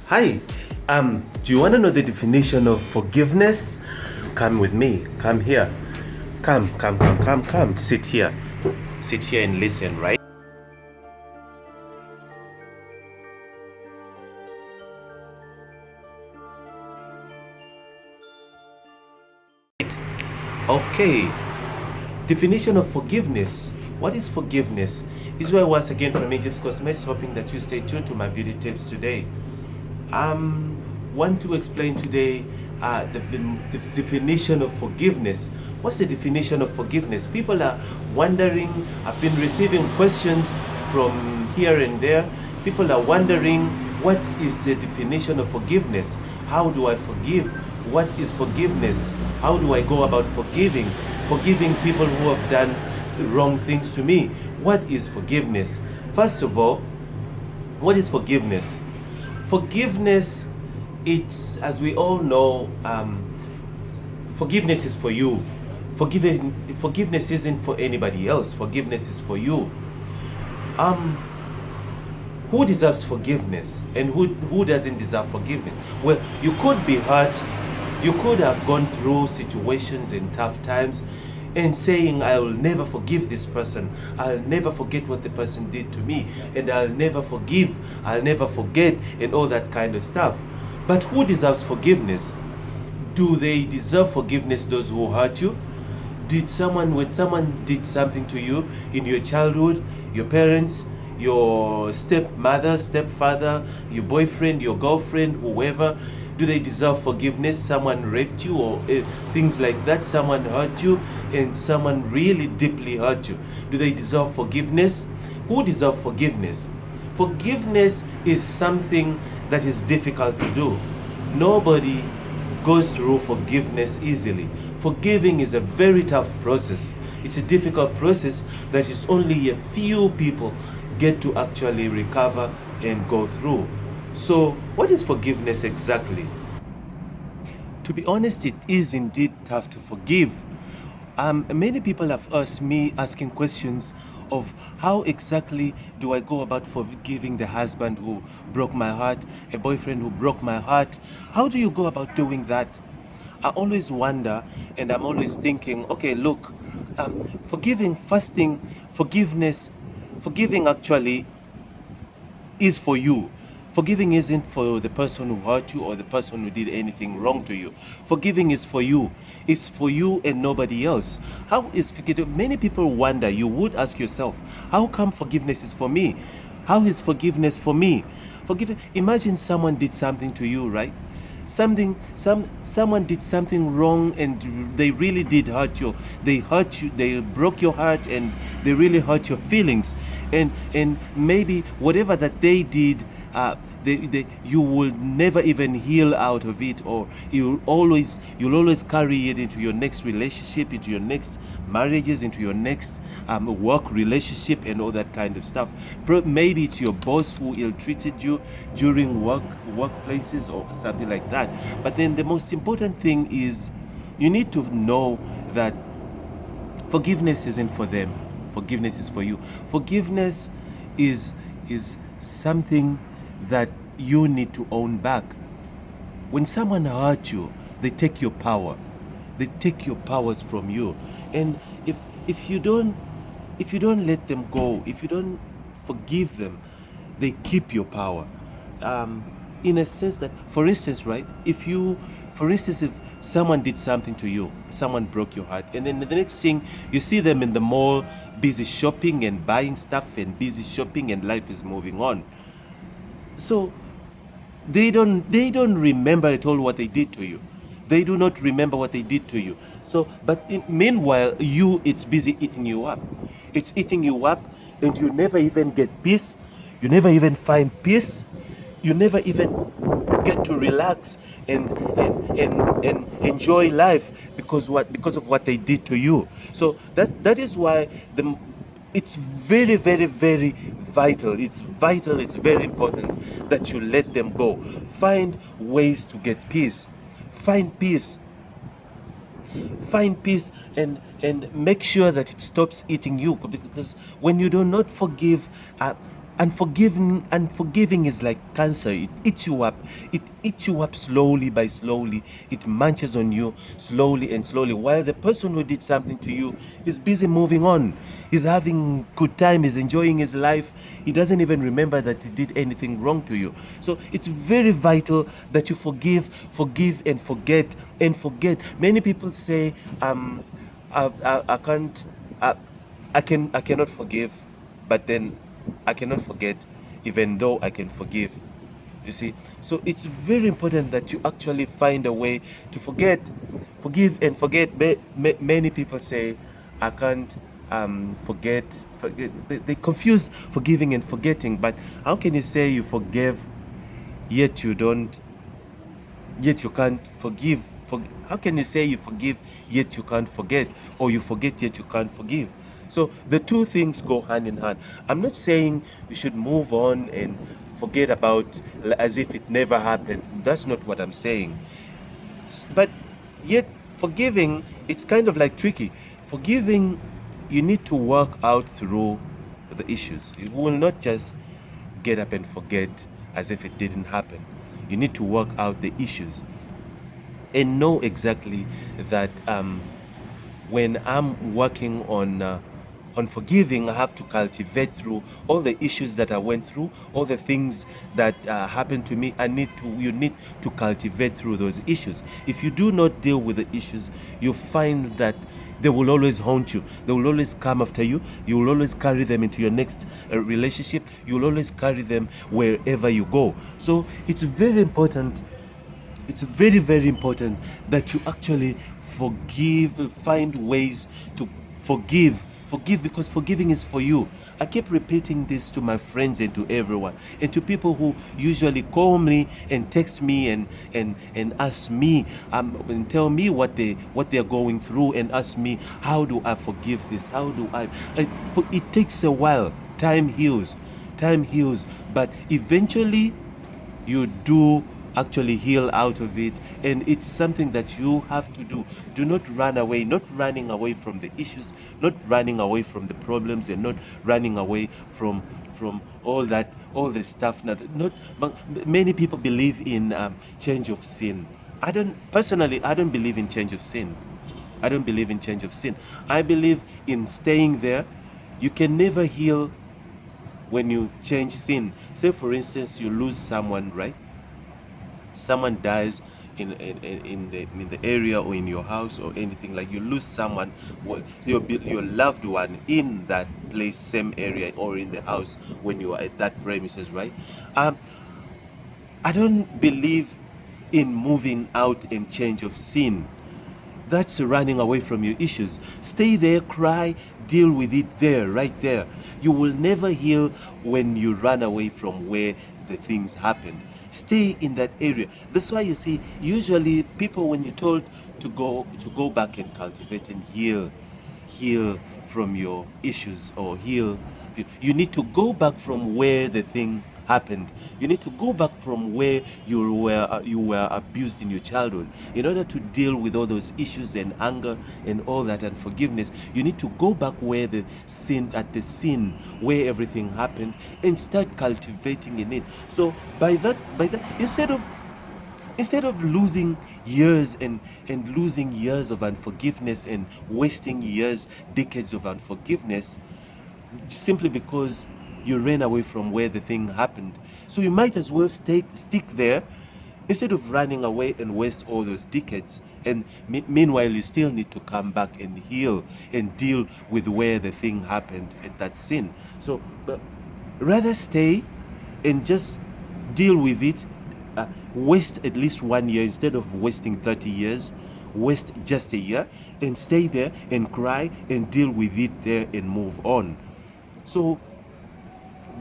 Hi, do you want to know the definition of forgiveness? Come with me. Come here. Come. Sit here. Sit here and listen, right? Okay. Definition of forgiveness. What is forgiveness? Israel once again from Egypt's Cosmetics, hoping that you stay tuned to my beauty tips today. Want to explain today the definition of forgiveness. What's the definition of forgiveness? People are wondering. I've been receiving questions from here and there. People are wondering, what is the definition of forgiveness? How do I forgive? What is forgiveness? How do I go about forgiving people who have done wrong things to me? What is forgiveness? First of all, what is forgiveness? Forgiveness, it's, as we all know, forgiveness is for you. Forgiveness isn't for anybody else. Forgiveness is for you. Who deserves forgiveness and who doesn't deserve forgiveness? Well, you could be hurt. You could have gone through situations in tough times and saying, I will never forgive this person. I'll never forget what the person did to me. And I'll never forgive. I'll never forget, and all that kind of stuff. But who deserves forgiveness? Do they deserve forgiveness, those who hurt you? When someone did something to you in your childhood, your parents, your stepmother, stepfather, your boyfriend, your girlfriend, whoever, do they deserve forgiveness? Someone raped you or things like that. Someone hurt you and someone really deeply hurt you. Do they deserve forgiveness? Who deserves forgiveness? Forgiveness is something that is difficult to do. Nobody goes through forgiveness easily. Forgiving is a very tough process. It's a difficult process that is only a few people get to actually recover and go through. So, what is forgiveness exactly? To be honest, it is indeed tough to forgive. Many people have asked me asking questions of how exactly do I go about forgiving the husband who broke my heart, a boyfriend who broke my heart. How do you go about doing that? I always wonder, and I'm always thinking, okay, look, forgiving actually is for you. Forgiving isn't for the person who hurt you or the person who did anything wrong to you. Forgiving is for you. It's for you and nobody else. How is forgiving? Many people wonder, you would ask yourself, how come forgiveness is for me? How is forgiveness for me? Imagine someone did something to you, right? Someone did something wrong and they really did hurt you. They hurt you, they broke your heart, and they really hurt your feelings. And maybe whatever that they did, you will never even heal out of it, or you'll always carry it into your next relationship, into your next marriages, into your next work relationship, and all that kind of stuff. Maybe it's your boss who ill-treated you during workplaces or something like that. But then the most important thing is, you need to know that forgiveness isn't for them. Forgiveness is for you. Forgiveness is something that you need to own back. When someone hurt you, they take your power. They take your powers from you. And if you don't let them go, if you don't forgive them, they keep your power. In a sense that, for instance, if someone did something to you, someone broke your heart, and then the next thing you see them in the mall, busy shopping and buying stuff, and busy shopping, and life is moving on. So they don't remember at all what they did to you. They do not remember what they did to you. So, but meanwhile, it's busy eating you up. It's eating you up, and you never even get peace. You never even find peace. You never even get to relax and enjoy life because of what they did to you. So that is why it's very, very, very vital. It's vital. It's very important that you let them go. Find ways to get peace. Find peace. Find peace and make sure that it stops eating you. Because when you do not forgive, Unforgiving is like cancer. It eats you up. It eats you up slowly by slowly. It munches on you slowly and slowly. While the person who did something to you is busy moving on. He's having good time. He's enjoying his life. He doesn't even remember that he did anything wrong to you. So it's very vital that you forgive and forget and forget. Many people say, I can't, I cannot forgive, but then I cannot forget, even though I can forgive. You see, so it's very important that you actually find a way to forgive and forget. Many people say, I can't forget. They confuse forgiving and forgetting. But how can you say you forgive, yet you don't, yet you can't forgive? How can you say you forgive, yet you can't forget, or you forget, yet you can't forgive? So the two things go hand in hand. I'm not saying we should move on and forget about as if it never happened. That's not what I'm saying. But yet forgiving, it's kind of like tricky. Forgiving, you need to work out through the issues. You will not just get up and forget as if it didn't happen. You need to work out the issues and know exactly that when I'm working on forgiving, I have to cultivate through all the issues that I went through, all the things that happened to me. You need to cultivate through those issues. If you do not deal with the issues, you find that they will always haunt you. They will always come after you. You will always carry them into your next relationship. You will always carry them wherever you go. So it's very important, it's very, very important that you actually forgive, find ways to forgive, because forgiving is for you. I keep repeating this to my friends and to everyone, and to people who usually call me and text me and ask me and tell me what they're going through, and ask me, how do I forgive this, how do I it takes a while. Time heals, but eventually you do actually heal out of it, and it's something that you have to do. Do not run away, not running away from the issues, not running away from the problems, and not running away from all that, all the stuff. Not many people believe in change of sin. I don't believe in change of sin. I don't believe in change of sin. I believe in staying there. You can never heal when you change sin. Say for instance, you lose someone, right? Someone dies in the area or in your house or anything, like you lose someone, your loved one in that place, same area, or in the house when you are at that premises, right? I don't believe in moving out and change of sin. That's running away from your issues. Stay there, cry, deal with it there, right there. You will never heal when you run away from where the things happen. Stay in that area. That's why you see, usually people, when you're told to go back and cultivate and heal from your issues, or heal, you need to go back from where the thing happened. You need to go back from where you were abused in your childhood. In order to deal with all those issues and anger and all that and forgiveness, you need to go back where the sin where everything happened, and start cultivating in it. So by that, instead of losing years and losing years of unforgiveness and wasting years, decades of unforgiveness, simply because you ran away from where the thing happened. So you might as well stick there, instead of running away and waste all those decades. And meanwhile, you still need to come back and heal and deal with where the thing happened at that sin. So rather stay and just deal with it. Waste at least 1 year instead of wasting 30 years. Waste just a year and stay there and cry and deal with it there and move on. So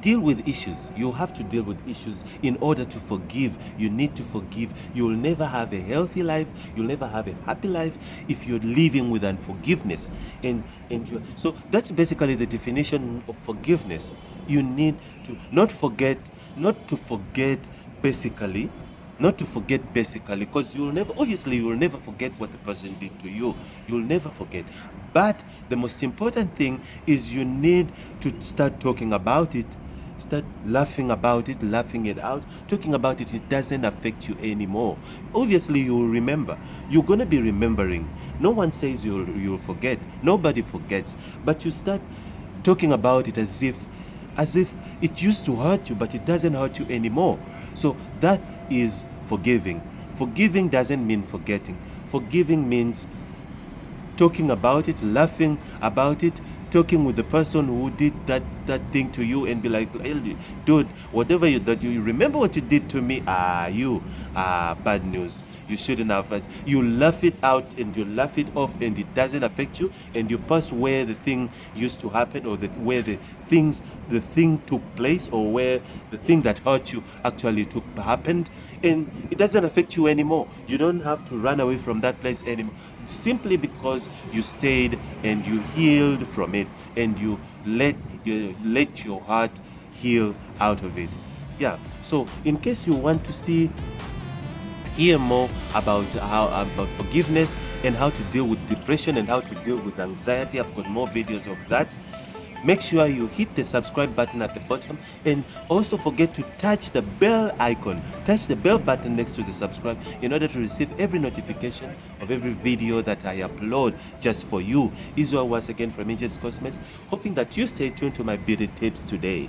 deal with issues. You have to deal with issues in order to forgive. You need to forgive. You'll never have a healthy life. You'll never have a happy life if you're living with unforgiveness. So that's basically the definition of forgiveness. You need to not to forget basically, because you will never forget what the person did to you. You'll never forget. But the most important thing is you need to start talking about it Start laughing about it, laughing it out, talking about it. It doesn't affect you anymore. Obviously, you will remember. You're going to be remembering. No one says you'll forget. Nobody forgets. But you start talking about it as if it used to hurt you, but it doesn't hurt you anymore. So that is forgiving. Forgiving doesn't mean forgetting. Forgiving means talking about it, laughing about it, talking with the person who did that thing to you, and be like, "Hey, dude, whatever that you remember what you did to me, bad news. You shouldn't have." You laugh it out and you laugh it off, and it doesn't affect you, and you pass where the thing used to happen, or where the thing took place, or where the thing that hurt you actually happened, and it doesn't affect you anymore. You don't have to run away from that place anymore, simply because you stayed and you healed from it, and you let your heart heal out of it. Yeah. So in case you want to hear more about forgiveness, and how to deal with depression, and how to deal with anxiety, I've got more videos of that. Make sure you hit the subscribe button at the bottom, and also forget to touch the bell icon. Touch the bell button next to the subscribe, in order to receive every notification of every video that I upload just for you. Israel once again from Agents Cosmetics, hoping that you stay tuned to my beauty tips today.